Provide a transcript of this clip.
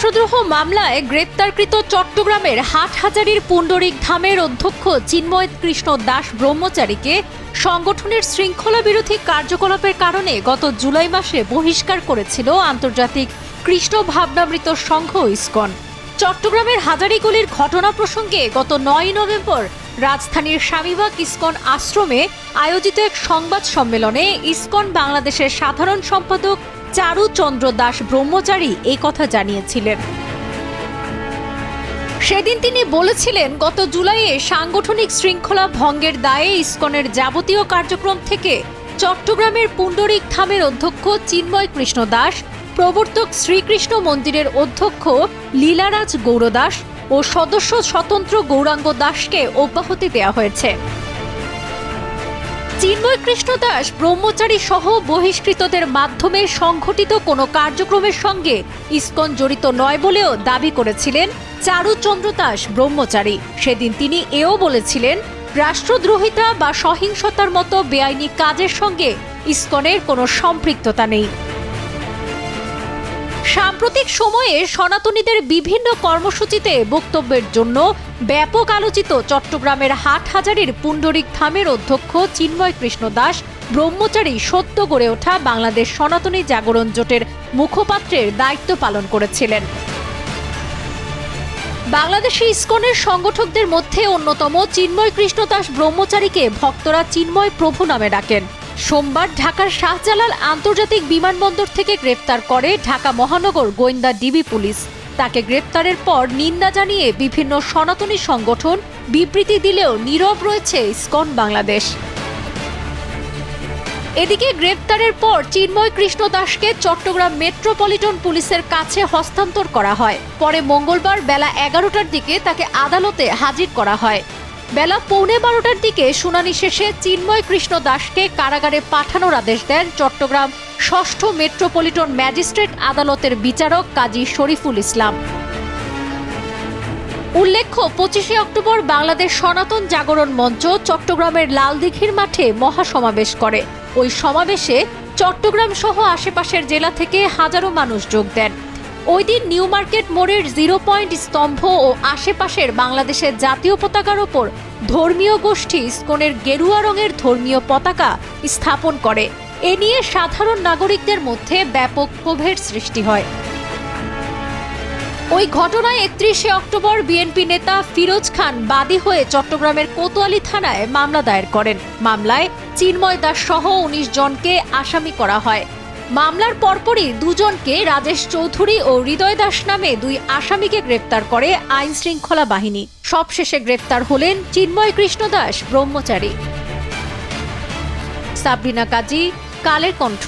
রাষ্ট্রদ্রোহ মামলায় গ্রেপ্তারকৃত চট্টগ্রামের হাটহাজারীর পুণ্ডরিক ধামের অধ্যক্ষ চিন্ময় কৃষ্ণ দাস ব্রহ্মচারীকে সংগঠনের শৃঙ্খলা বিরোধী কার্যকলাপের কারণে গত জুলাই মাসে বহিষ্কার করেছিল আন্তর্জাতিক কৃষ্ণ ভাবনামৃত সংঘ ইসকন। চট্টগ্রামের হাজারীগুলির ঘটনা প্রসঙ্গে গত 9 নভেম্বর রাজধানীর স্বামীবাগ ইসকন আশ্রমে আয়োজিত এক সংবাদ সম্মেলনে ইসকন বাংলাদেশের সাধারণ সম্পাদক চারু চন্দ্র দাস ব্রহ্মচারী এই কথা জানিয়েছিলেন। সেদিন তিনি বলেছিলেন, গত জুলাইয়ে সাংগঠনিক শৃঙ্খলা ভঙ্গের দায়ে ইসকনের যাবতীয় কার্যক্রম থেকে চট্টগ্রামের পুণ্ডরিক ধামের অধ্যক্ষ চিন্ময় কৃষ্ণ দাস, প্রবর্তক শ্রীকৃষ্ণ মন্দিরের অধ্যক্ষ লীলারাজ গৌরদাস ও সদস্য স্বতন্ত্র গৌরাঙ্গ দাসকে অব্যাহতি দেওয়া হয়েছে। চিন্ময় কৃষ্ণ দাস ব্রহ্মচারী সহ বহিষ্কৃতদের মাধ্যমে সংঘটিত কোনো কার্যক্রমের সঙ্গে ইসকন জড়িত নয় বলেও দাবি করেছিলেন চারু চন্দ্র দাস ব্রহ্মচারী। সেদিন তিনি এও বলেছিলেন, রাষ্ট্রদ্রোহিতা বা সহিংসতার মতো বেআইনি কাজের সঙ্গে ইসকনের কোনো সম্পৃক্ততা নেই। সাম্প্রতিক সময়ে সনাতনীদের বিভিন্ন কর্মসূচিতে বক্তব্যের জন্য ব্যাপক আলোচিত চট্টগ্রামের হাটহাজারীর পুণ্ডরিক ধামের অধ্যক্ষ চিন্ময় কৃষ্ণ দাস ব্রহ্মচারী সদ্য গড়ে ওঠা বাংলাদেশ সনাতনী জাগরণ জোটের মুখপাত্রের দায়িত্ব পালন করেছিলেন। বাংলাদেশি ইসকনের সংগঠকদের মধ্যে অন্যতম চিন্ময় কৃষ্ণ দাস ব্রহ্মচারীকে ভক্তরা চিন্ময় প্রভু নামে ডাকেন। সোমবার ঢাকার শাহজালাল আন্তর্জাতিক বিমানবন্দর থেকে গ্রেপ্তার করে ঢাকা মহানগর গোয়েন্দা ডিবি পুলিশ। তাকে গ্রেপ্তারের পর নিন্দা জানিয়ে বিভিন্ন সনাতনী সংগঠন বিবৃতি দিলেও নীরব রয়েছে ইসকন বাংলাদেশ। এদিকে গ্রেপ্তারের পর চিন্ময় কৃষ্ণ দাসকে চট্টগ্রাম মেট্রোপলিটন পুলিশের কাছে হস্তান্তর করা হয়। পরে মঙ্গলবার বেলা 11টার দিকে তাকে আদালতে হাজির করা হয়। বেলা 11:15টার দিকে শুনানি শেষে চিন্ময় কৃষ্ণ দাসকে কারাগারে পাঠানোর আদেশ দেন চট্টগ্রাম 6ষ্ঠ মেট্রোপলিটন ম্যাজিস্ট্রেট আদালতের বিচারক কাজী শরীফুল ইসলাম। উল্লেখ্য, 25শে অক্টোবর বাংলাদেশ সনাতন জাগরণ মঞ্চ চট্টগ্রামের লালদিঘির মাঠে মহাসমাবেশ করে। ওই সমাবেশে চট্টগ্রাম সহ আশেপাশের জেলা থেকে হাজারো মানুষ যোগ দেন। ওই দিন নিউ মার্কেট মোড়ের 0 পয়েন্ট স্তম্ভ ও আশেপাশের বাংলাদেশের জাতীয় পতাকার ওপর ধর্মীয় গোষ্ঠী ইসকনের গেরুয়া রঙের ধর্মীয় পতাকা স্থাপন করে। এ নিয়ে সাধারণ নাগরিকদের মধ্যে ব্যাপক ক্ষোভের সৃষ্টি হয়। ওই ঘটনায় 31শে অক্টোবর বিএনপি নেতা ফিরোজ খান বাদী হয়ে চট্টগ্রামের কোতোয়ালি থানায় মামলা দায়ের করেন। মামলায় চিন্ময় দাস সহ 19 জনকে আসামি করা হয়। মামলার পরপরই দুজনকে রাজেশ চৌধুরী ও হৃদয় দাস নামে 2 আসামিকে গ্রেপ্তার করে আইন শৃঙ্খলা বাহিনী। সবশেষে গ্রেপ্তার হলেন চিন্ময় কৃষ্ণ দাস ব্রহ্মচারী। সাবরিনা কাজী, কালের কণ্ঠ।